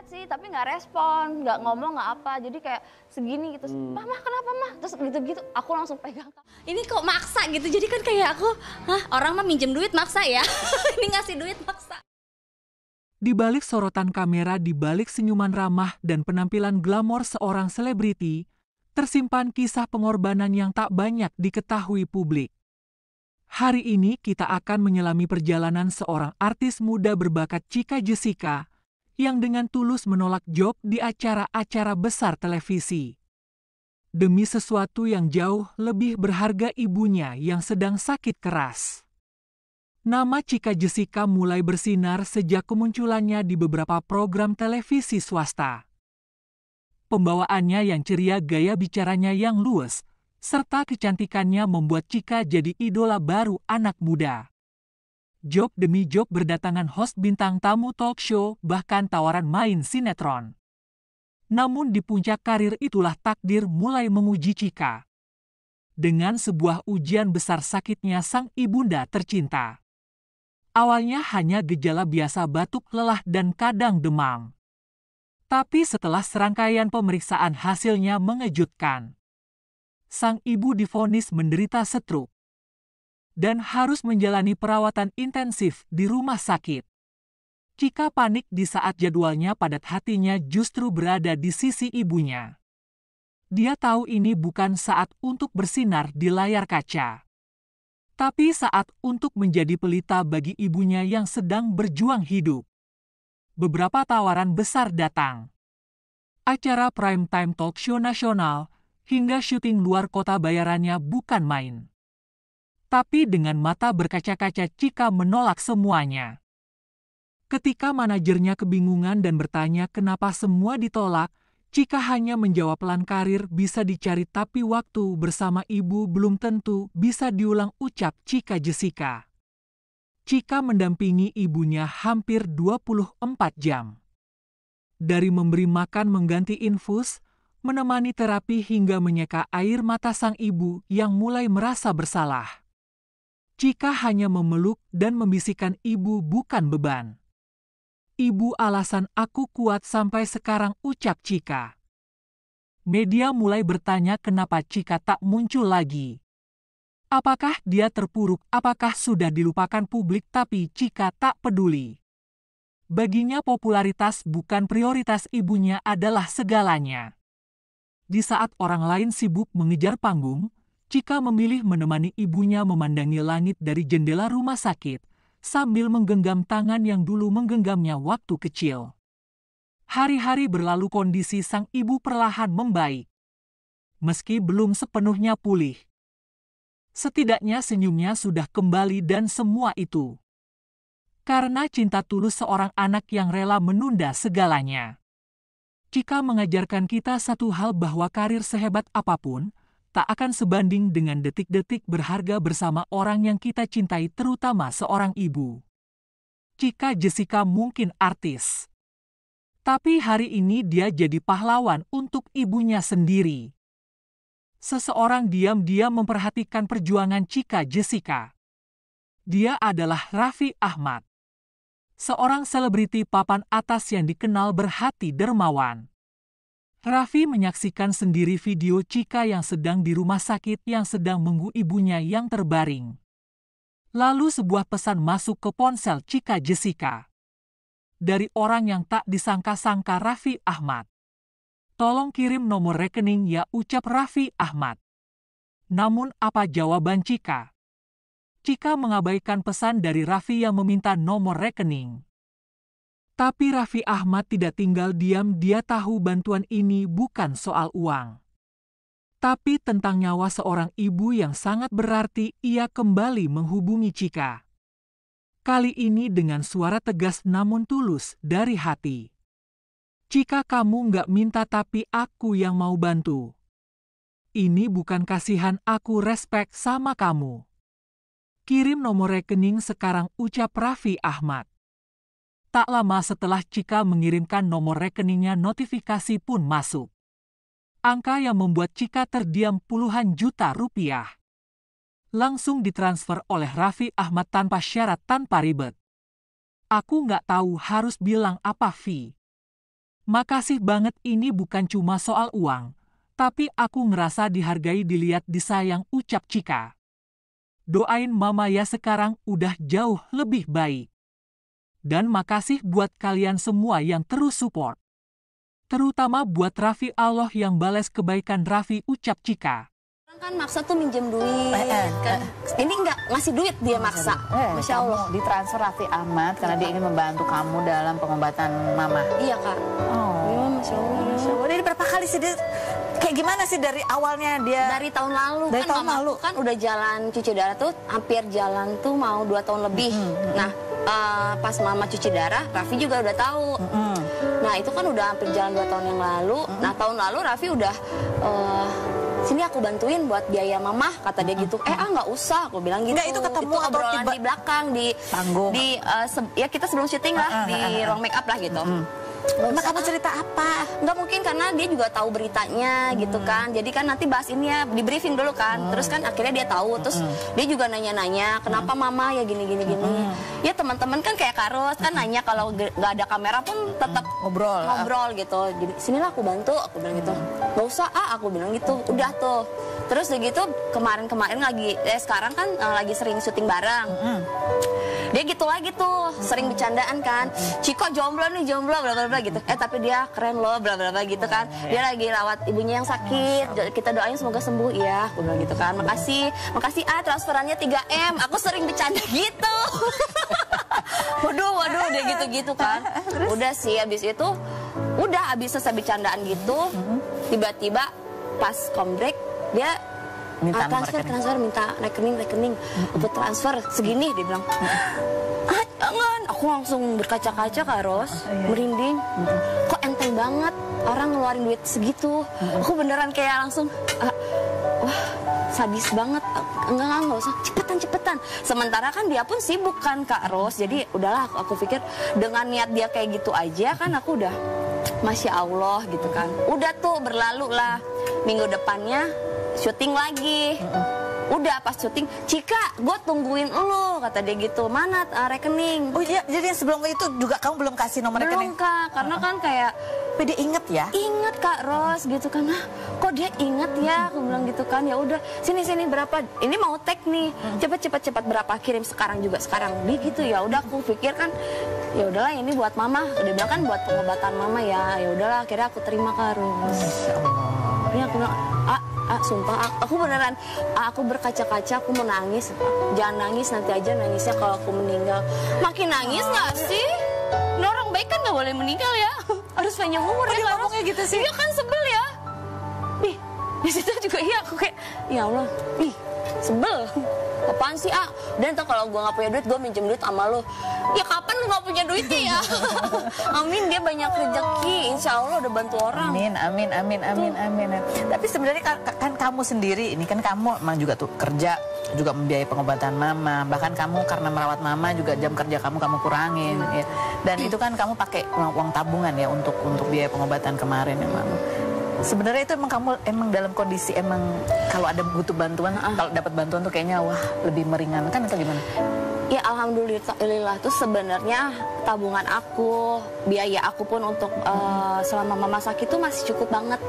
chat sih, tapi nggak respon, nggak ngomong, nggak apa. Jadi kayak segini gitu, "Mah, mah, kenapa mah?" Terus gitu-gitu, aku langsung pegang. Ini kok maksa gitu, jadi kan kayak aku, hah orang mah minjem duit maksa ya? Ini ngasih duit maksa. Di balik sorotan kamera, di balik senyuman ramah dan penampilan glamor seorang selebriti, tersimpan kisah pengorbanan yang tak banyak diketahui publik. Hari ini kita akan menyelami perjalanan seorang artis muda berbakat Chika Jessica yang dengan tulus menolak job di acara-acara besar televisi. Demi sesuatu yang jauh lebih berharga, ibunya yang sedang sakit keras. Nama Chika Jessica mulai bersinar sejak kemunculannya di beberapa program televisi swasta. Pembawaannya yang ceria, gaya bicaranya yang luwes, serta kecantikannya membuat Chika jadi idola baru anak muda. Job demi job berdatangan host bintang tamu talk show, bahkan tawaran main sinetron. Namun di puncak karir itulah takdir mulai menguji Chika. Dengan sebuah ujian besar, sakitnya sang ibunda tercinta. Awalnya hanya gejala biasa, batuk, lelah, dan kadang demam. Tapi setelah serangkaian pemeriksaan, hasilnya mengejutkan. Sang ibu divonis menderita stroke dan harus menjalani perawatan intensif di rumah sakit. Chika panik di saat jadwalnya padat, hatinya justru berada di sisi ibunya. Dia tahu ini bukan saat untuk bersinar di layar kaca, tapi saat untuk menjadi pelita bagi ibunya yang sedang berjuang hidup. Beberapa tawaran besar datang. Acara prime time talk show nasional, hingga syuting luar kota, bayarannya bukan main. Tapi dengan mata berkaca-kaca, Chika menolak semuanya. Ketika manajernya kebingungan dan bertanya kenapa semua ditolak, Chika hanya menjawab, pelan karir bisa dicari tapi waktu bersama ibu belum tentu bisa diulang, ucap Chika Jessica. Chika mendampingi ibunya hampir 24 jam. Dari memberi makan, mengganti infus, menemani terapi, hingga menyeka air mata sang ibu yang mulai merasa bersalah. Chika hanya memeluk dan membisikkan, "Ibu bukan beban. Ibu alasan aku kuat sampai sekarang," ucap Chika. Media mulai bertanya kenapa Chika tak muncul lagi. Apakah dia terpuruk? Apakah sudah dilupakan publik? Tapi Chika tak peduli. Baginya popularitas bukan prioritas, ibunya adalah segalanya. Di saat orang lain sibuk mengejar panggung, Chika memilih menemani ibunya memandangi langit dari jendela rumah sakit, sambil menggenggam tangan yang dulu menggenggamnya waktu kecil. Hari-hari berlalu, kondisi sang ibu perlahan membaik. Meski belum sepenuhnya pulih, setidaknya senyumnya sudah kembali, dan semua itu karena cinta tulus seorang anak yang rela menunda segalanya. Chika mengajarkan kita satu hal, bahwa karir sehebat apapun tak akan sebanding dengan detik-detik berharga bersama orang yang kita cintai, terutama seorang ibu. Chika Jessica mungkin artis, tapi hari ini dia jadi pahlawan untuk ibunya sendiri. Seseorang diam-diam memperhatikan perjuangan Chika Jessica. Dia adalah Raffi Ahmad, seorang selebriti papan atas yang dikenal berhati dermawan. Raffi menyaksikan sendiri video Chika yang sedang di rumah sakit, yang sedang menunggu ibunya yang terbaring. Lalu sebuah pesan masuk ke ponsel Chika Jessica dari orang yang tak disangka-sangka, Raffi Ahmad. "Tolong kirim nomor rekening ya," ucap Raffi Ahmad. Namun apa jawaban Chika? Chika mengabaikan pesan dari Raffi yang meminta nomor rekening. Tapi Raffi Ahmad tidak tinggal diam, dia tahu bantuan ini bukan soal uang, tapi tentang nyawa seorang ibu yang sangat berarti. Ia kembali menghubungi Chika. Kali ini dengan suara tegas namun tulus dari hati. "Chika, kamu nggak minta tapi aku yang mau bantu. Ini bukan kasihan, aku respect sama kamu. Kirim nomor rekening sekarang," ucap Raffi Ahmad. Tak lama setelah Chika mengirimkan nomor rekeningnya, notifikasi pun masuk. Angka yang membuat Chika terdiam, puluhan juta rupiah. Langsung ditransfer oleh Raffi Ahmad tanpa syarat, tanpa ribet. "Aku nggak tahu harus bilang apa, Vi. Makasih banget, ini bukan cuma soal uang. Tapi aku ngerasa dihargai, dilihat, disayang, ucap Cika. Doain mama ya, sekarang udah jauh lebih baik. Dan makasih buat kalian semua yang terus support. Terutama buat Raffi, Allah yang balas kebaikan Raffi, ucap Cika. Kan maksa tuh minjem duit kan. Ini nggak ngasih duit, dia maksa. Masya Allah. Kamu ditransfer Raffi Ahmad karena dia ingin membantu kamu dalam pengobatan mama. Iya Kak. Iya, Masya Allah. Masya Allah. Dia berapa kali sih dia, kayak gimana sih dari awalnya dia? Dari tahun lalu. Dari kan tahun mama lalu. kan udah jalan cuci darah tuh hampir jalan tuh mau 2 tahun lebih. Nah pas mama cuci darah, Raffi juga udah tahu. Nah itu kan udah hampir jalan 2 tahun yang lalu. Nah tahun lalu Raffi udah sini aku bantuin buat biaya mama, kata dia gitu. Nggak usah, aku bilang gitu. Nggak, itu ketemu atau obrolan tiba di belakang di panggung? Ya kita sebelum syuting lah di ruang make up lah gitu. Nah, kamu cerita apa? Nggak mungkin karena dia juga tahu beritanya gitu kan. Jadi kan nanti bahas ini ya, di briefing dulu kan. Terus kan akhirnya dia tahu. Terus dia juga nanya-nanya, kenapa mama ya gini. Ya teman-teman kan kayak Karos kan nanya, kalau nggak ada kamera pun tetap ngobrol gitu. Jadi sinilah aku bantu, aku bilang gitu. Nggak usah aku bilang gitu. Udah tuh. Terus begitu kemarin lagi, sekarang kan lagi sering syuting bareng. Dia gitu lagi tuh, sering bercandaan kan. Ciko jomblo nih, jomblo bla bla bla gitu. Tapi dia keren loh bla bla bla gitu kan. Dia lagi rawat ibunya yang sakit. Kita doain semoga sembuh ya, aku bilang gitu kan. Makasih transferannya 3M. Aku sering bercanda gitu. Waduh dia gitu-gitu kan. Udah sih habis itu, habis selesai bercandaan gitu, tiba-tiba pas kombrek dia minta transfer, minta rekening, aku transfer segini, dia bilang. Jangan, aku langsung berkaca-kaca Karos, merinding. Kok enteng banget orang ngeluarin duit segitu. Aku beneran kayak langsung, wah sadis banget. Enggak usah, cepetan. Sementara kan dia pun sibuk kan Kak Ros. Jadi udahlah, aku pikir dengan niat dia kayak gitu aja kan aku udah Masya Allah gitu kan. Udah tuh berlalu lah. Minggu depannya syuting lagi. Udah pas syuting, Cika, gue tungguin lu, kata dia gitu. Mana rekening? Oh iya, jadi sebelum itu juga kamu belum kasih nomor rekening? Belum Kak, karena kan kayak tapi dia inget ya? Inget Kak Ros gitu kan. Kok dia inget ya? Aku bilang gitu kan. Ya udah, sini berapa? Ini mau tag nih. Cepat berapa? Kirim sekarang juga sekarang. Dia gitu ya. Udah aku pikir kan, ya udahlah ini buat mama. Dia bilang kan buat pengobatan mama ya. Ya udahlah, akhirnya aku terima Kak Ros. Masya Allah. Akhirnya aku bilang, sumpah, aku beneran, aku berkaca-kaca, aku mau nangis. Jangan nangis, nanti aja nangisnya kalau aku meninggal. Makin nangis nggak sih? Ini orang baik kan nggak boleh meninggal ya. Harus panjang umur ya. Ngomongnya gitu sih? Iya kan, sebel ya. Ih, di situ juga iya aku kayak, ya Allah, sebel. Apaan sih Dan tuh kalau gue nggak punya duit, gue minjem duit sama lo. Ya kapan lu nggak punya duitnya ya? Amin, dia banyak rezeki. Insya Allah udah bantu orang. Amin. Tapi sebenarnya kan kamu sendiri, ini kan kamu emang juga tuh kerja, juga membiayai pengobatan mama. Bahkan kamu karena merawat mama juga jam kerja kamu kurangin. Ya. Dan itu kan kamu pakai uang tabungan ya untuk biaya pengobatan kemarin ya mama. Sebenarnya itu emang dalam kondisi kalau ada butuh bantuan, kalau dapat bantuan tuh kayaknya wah lebih meringankan atau gimana? Ya alhamdulillah tuh sebenarnya tabungan aku, biaya aku pun untuk selama mama sakit tuh masih cukup banget.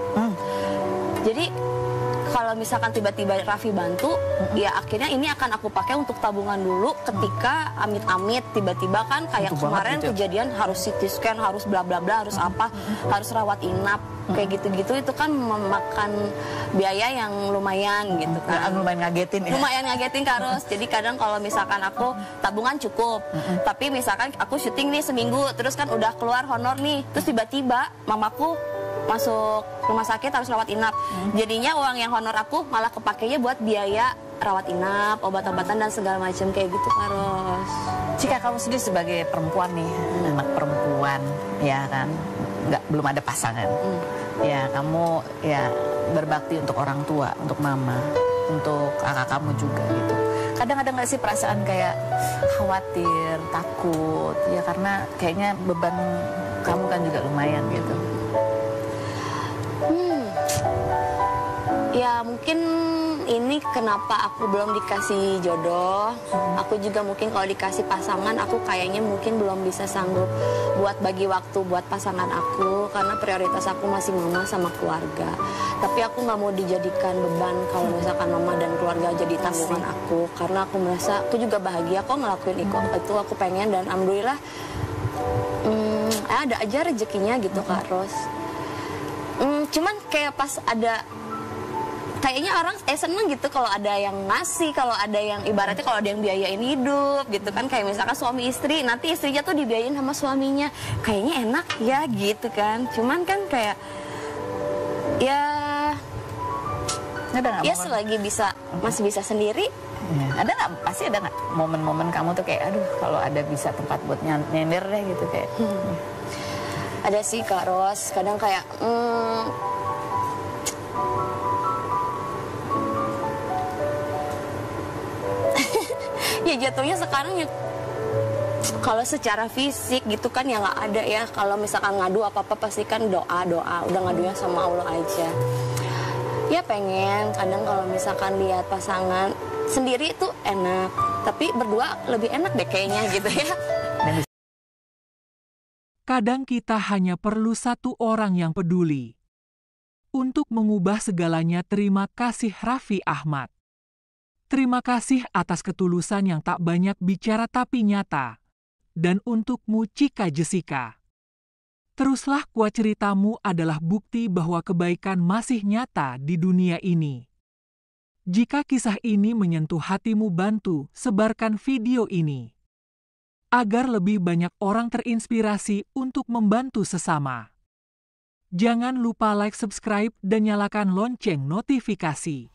Jadi kalau misalkan tiba-tiba Raffi bantu, ya akhirnya ini akan aku pakai untuk tabungan dulu ketika amit-amit tiba-tiba kan kayak kemarin gitu. Kejadian harus CT scan, harus bla bla bla, harus apa, harus rawat inap. Kayak gitu-gitu itu kan memakan biaya yang lumayan gitu kan. Lumayan ngagetin ya. Lumayan ngagetin Karos. Jadi kadang kalau misalkan aku tabungan cukup, tapi misalkan aku syuting nih seminggu, terus kan udah keluar honor nih, terus tiba-tiba mamaku masuk rumah sakit harus rawat inap. Jadinya uang yang honor aku malah kepakainya buat biaya rawat inap, obat-obatan dan segala macam kayak gitu Karos. Jika kamu sendiri sebagai perempuan nih, anak perempuan ya kan, belum ada pasangan. Ya kamu ya berbakti untuk orang tua, untuk mama, untuk kakak kamu juga gitu. Kadang ada nggak sih perasaan kayak khawatir, takut ya, karena kayaknya beban kamu kan juga lumayan gitu. Ya mungkin ini kenapa aku belum dikasih jodoh. Aku juga mungkin kalau dikasih pasangan, aku kayaknya mungkin belum bisa sanggup buat bagi waktu buat pasangan aku, karena prioritas aku masih mama sama keluarga. Tapi aku nggak mau dijadikan beban kalau misalkan mama dan keluarga jadi tanggungan aku, karena aku merasa aku juga bahagia kok ngelakuin itu. Aku pengen, dan alhamdulillah ada aja rezekinya gitu Kak Ros. Cuman kayak pas ada, kayaknya orang seneng gitu kalau ada yang ngasih, kalau ada yang ibaratnya kalau ada yang biayain hidup gitu kan, kayak misalkan suami istri, nanti istrinya tuh dibiayain sama suaminya, kayaknya enak ya gitu kan. Cuman kan kayak ya selagi bisa masih bisa sendiri. Ya, ada nggak, pasti ada nggak momen-momen kamu tuh kayak aduh kalau ada bisa tempat buat nyender deh gitu kayak. Ada sih Kak Ros, kadang kayak ya jatuhnya sekarang ya kalau secara fisik gitu kan ya nggak ada ya. Kalau misalkan ngadu apa-apa pasti kan doa, udah ngadunya sama Allah aja. Ya pengen kadang kalau misalkan lihat pasangan sendiri itu enak, tapi berdua lebih enak deh kayaknya gitu ya. Kadang kita hanya perlu satu orang yang peduli. Untuk mengubah segalanya, terima kasih Raffi Ahmad. Terima kasih atas ketulusan yang tak banyak bicara tapi nyata. Dan untukmu Cika Jessica. Teruslah kuat, ceritamu adalah bukti bahwa kebaikan masih nyata di dunia ini. Jika kisah ini menyentuh hatimu, bantu sebarkan video ini agar lebih banyak orang terinspirasi untuk membantu sesama. Jangan lupa like, subscribe, dan nyalakan lonceng notifikasi.